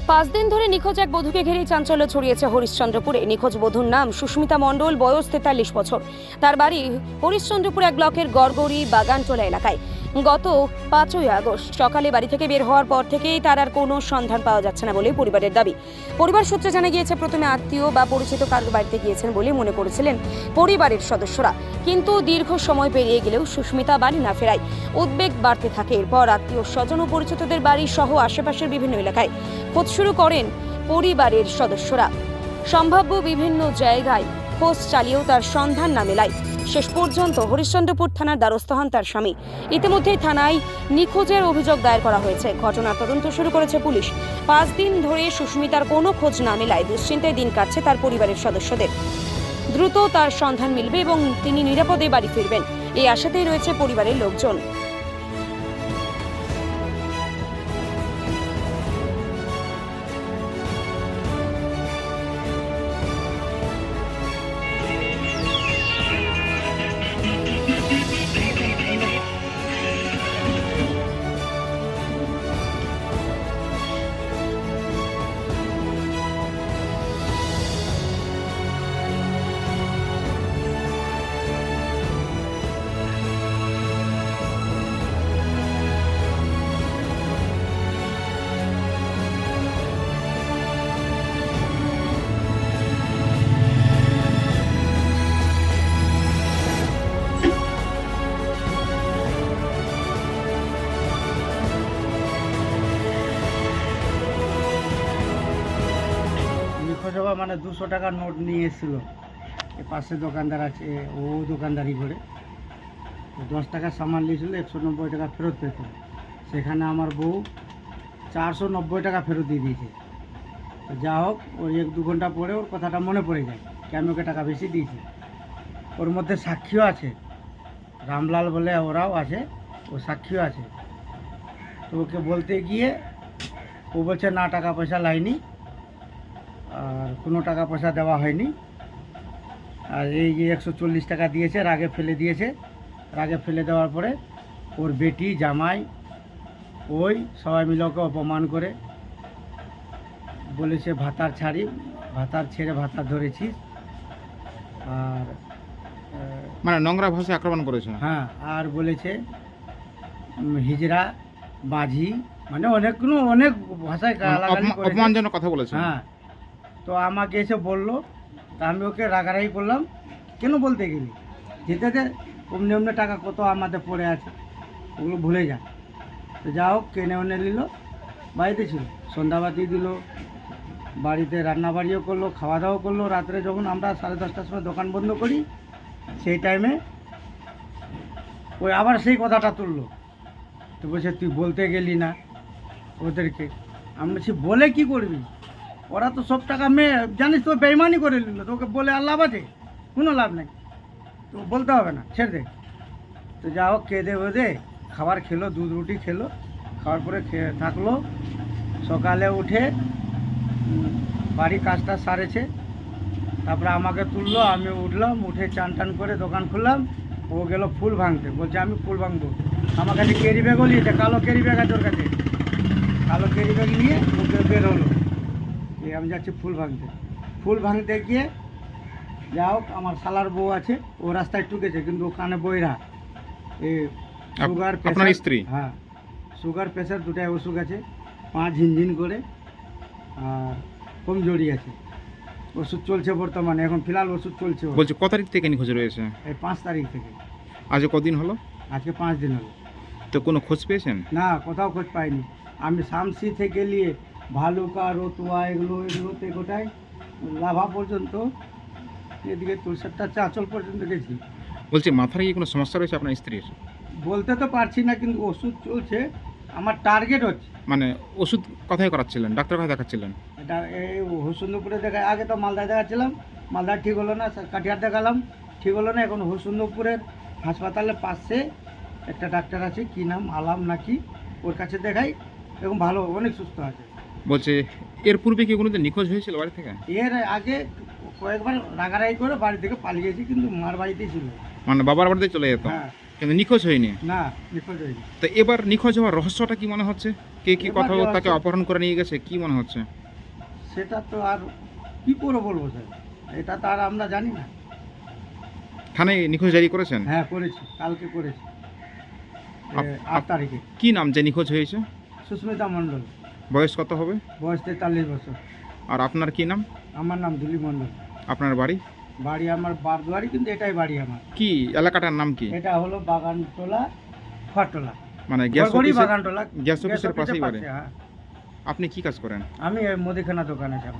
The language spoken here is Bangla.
5 দিন ধরে নিখোঁজ এক বধূকে ঘিরে চাঞ্চল্য ছড়িয়েছে হরিশ্চন্দ্রপুরে। নিখোঁজ বধূর নাম সুস্মিতা মণ্ডল, বয়স 43 বছর। তার বাড়ি হরিশ্চন্দ্রপুর এক ব্লকের গড়গড়ি বাগানটোলা এলাকায়। গত 5ই আগস্ট সকালে বাড়ি থেকে বের হওয়ার পর থেকেই তার আর কোনো সন্ধান পাওয়া যাচ্ছে না বলে পরিবারের দাবি। পরিবার সূত্রে জানা গিয়েছে, প্রথমে আত্মীয় বা পরিচিত কারোর বাড়িতে গিয়েছেন বলে মনে করেছিলেন পরিবারের সদস্যরা, কিন্তু দীর্ঘ সময় পেরিয়ে গেলেও সুস্মিতা বাড়ি না ফেরায় উদ্বেগ বাড়তে থাকে। এরপর আত্মীয় স্বজন ও পরিচিতদের বাড়ি সহ আশেপাশের বিভিন্ন এলাকায় খোঁজ শুরু করেন পরিবারের সদস্যরা। সম্ভাব্য বিভিন্ন জায়গায় খোঁজ চালিয়েও তার সন্ধান না মেলায় শেষ পর্যন্ত হরিশ্চন্দ্রপুর থানার দ্বারস্থ হন তার স্বামী। ইতিমধ্যেই থানায় নিখোঁজের অভিযোগ দায়ের করা হয়েছে। ঘটনার তদন্ত শুরু করেছে পুলিশ। 5 দিন ধরে সুস্মিতার কোনো খোঁজ না মেলায় দুশ্চিন্তায় দিন কাটছে তার পরিবারের সদস্যদের। দ্রুত তার সন্ধান মিলবে এবং তিনি নিরাপদে বাড়ি ফিরবেন, এই আশাতেই রয়েছে পরিবারের লোকজন। নিখোঁজ হওয়া মানে 200 টাকার নোট নিয়ে এসেছিলো। এ পাশে দোকানদার আছে, ও দোকানদারি করে 10 টাকার সামান নিয়েছিল, 190 টাকা ফেরত পেত। সেখানে আমার বউ 490 টাকা ফেরত দিয়ে দিয়েছে। তো যা হোক, ওই 1-2 ঘন্টা পরে ওর কথাটা মনে পড়ে যায় যে আমি ওকে টাকা বেশি দিয়েছি। ওর মধ্যে সাক্ষীও আছে, রামলাল বলে ওরাও আছে, ও সাক্ষীও আছে। তো ওকে বলতে গিয়ে ও বলছে না, টাকা পয়সা লাইনি, আর কোনো টাকা পয়সা দেওয়া হয়নি। আর এই যে 140 টাকা দিয়েছে, রাগে ফেলে দিয়েছে। রাগে ফেলে দেওয়ার পরে ওর বেটি, জামাই, ওই সবাই মিলে ওকে অপমান করে বলেছে ভাতার ছেড়ে ভাতার ধরেছিস। আর মানে নোংরা ভাষায় আক্রমণ করেছে। হ্যাঁ, আর বলেছে হিজড়া, বাঝি, মানে অনেক ভাষায় গালাগালি করেছে, অপমানজনক কথা বলেছে। হ্যাঁ। তো আমাকে এসে বললো, তা আমি ওকে রাগারাগি করলাম, কেন বলতে গেলি, যেতে দে, অমনি টাকা কত আমাদের পড়ে আছে, ওগুলো ভুলে যা। তো যা হোক, কেনে ওনে নিল, বাড়িতে ছিল, সন্ধ্যাবাতি দিল, বাড়িতে রান্নাবাড়িও করলো, খাওয়া দাওয়া করলো। রাত্রে যখন আমরা 10:30টার সময় দোকান বন্ধ করি, সেই টাইমে ওই আবার সেই কথাটা তুললো। তো বলছে তুই বলতে গেলি না ওদেরকে। আমি বলছি বলে কি করবি, ওরা তো সব টাকা জানিস তো বেইমানি করে নিল, তোকে বলে আর লাভ আছে? কোনো লাভ নেই, তো বলতে হবে না, ছেড়ে দে। তো যা হোক, কেঁদে বেঁধে খাবার খেলো, দুধ রুটি খেলো, খাওয়ার পরে থাকলো। সকালে উঠে বাড়ি কাজটা সারেছে, তারপরে আমাকে তুললো, আমি উঠলাম, উঠে চান টান করে দোকান খুললাম। ও গেল ফুল ভাঙতে, বলছে আমি ফুল ভাঙবো। আমার কাছে ক্যারি ব্যাগও নিয়েছে, কালো ক্যারি ব্যাগ আছে ওর কাছে। কালো ক্যারি ব্যাগ নিয়ে ওকে বের হলো, আমি যাচ্ছি ফুল ভাঙতে গিয়ে। যা হোক, আমার শালার বউ আছে, ও রাস্তায় টুকেছে, কিন্তু ওখানে বইরা সুগার আপনার স্ত্রী? হ্যাঁ, সুগার প্রেশার দুটাই ওষুধ আছে, পা ঝিনঝিন করে, আর কমজোরি আছে। ওষুধ চলছে বর্তমানে, এখন ফিলহাল ওষুধ চলছে। বলছে কত তারিখ থেকে নিখোঁজ রয়েছে? এই 5 তারিখ থেকে। আজ কদিন হলো? আজকে 5 দিন হলো। তো কোনো খোঁজ পেয়েছেন? না, কোথাও খোঁজ পাইনি। আমি শামসি থেকে নিয়ে ভালুকা, রতুয়া, এগুলোতে গোটাই লাভা পর্যন্ত, এদিকে তুলসারটা চাঁচল পর্যন্ত গেছি। বলছে মাথার কি কোনো সমস্যা রয়েছে আপনার স্ত্রীর? বলতে তো পারছি না, কিন্তু ওষুধ চলছে, আমার টার্গেট হচ্ছে। মানে ওষুধ কোথায় করাচ্ছিলেন, ডাক্তার কোথায় দেখাচ্ছিলেন? এটা এই হরিশ্চন্দ্রপুরে দেখায়, আগে তো মালদায় দেখাচ্ছিলাম, মালদায় ঠিক হলো না, কাটিহার দেখালাম, ঠিক হলো না। এখন হরিশ্চন্দ্রপুরের হাসপাতালের পাশে একটা ডাক্তার আছে, কি নাম, আলাম নাকি, ওর কাছে দেখাই, এবং ভালো, অনেক সুস্থ আছে। বলছে এর পূর্বে কি কোনোদিন নিখোঁজ হয়েছিল বাড়ি থেকে? এর আগে কয়েকবার রাগারাগি করে বাড়ি থেকে পালিয়েছি, কিন্তু মার বাড়িতেই ছিল। মানে বাবার বাড়িতে চলে যেত? হ্যাঁ। কিন্তু নিখোঁজ হয়নি। না, নিখোঁজ হয়নি। তো এবার নিখোঁজ হওয়ার রহস্যটা কি মনে হচ্ছে? কে কি এবার কথা তাকে রহস্য- অপহরণ করে নিয়ে গেছে কি মনে হচ্ছে? সেটা তো আর কি করে বলবো স্যার, এটা তো আর আমরা জানি না। থানায় নিখোঁজ জারি করেছেন? হ্যাঁ করেছি, কালকে করেছি, আপ- 8 তারিখে। কি নাম যে নিখোঁজ হয়েছে? সুস্মিতা মণ্ডল, বয়স কত হবে? বয়স 43 বছর। আর আপনার কি নাম? আমার নাম দিলীপ মণ্ডল। আপনার বাড়ি? বাড়ি আমার বারদুয়ারি, কিন্তু এটাই বাড়ি আমার। কি এলাকাটার নাম কি? এটা হলো বাগানটোলা, খড়টোলা, মানে গ্যাস গড়গড়ি অফিসের বাগানটোলা, গ্যাস অফিসের পাশেই বাড়ি। পাশে, হ্যাঁ। আপনি কি কাজ করেন? আমি এই মুদিখানা দোকানে যাব।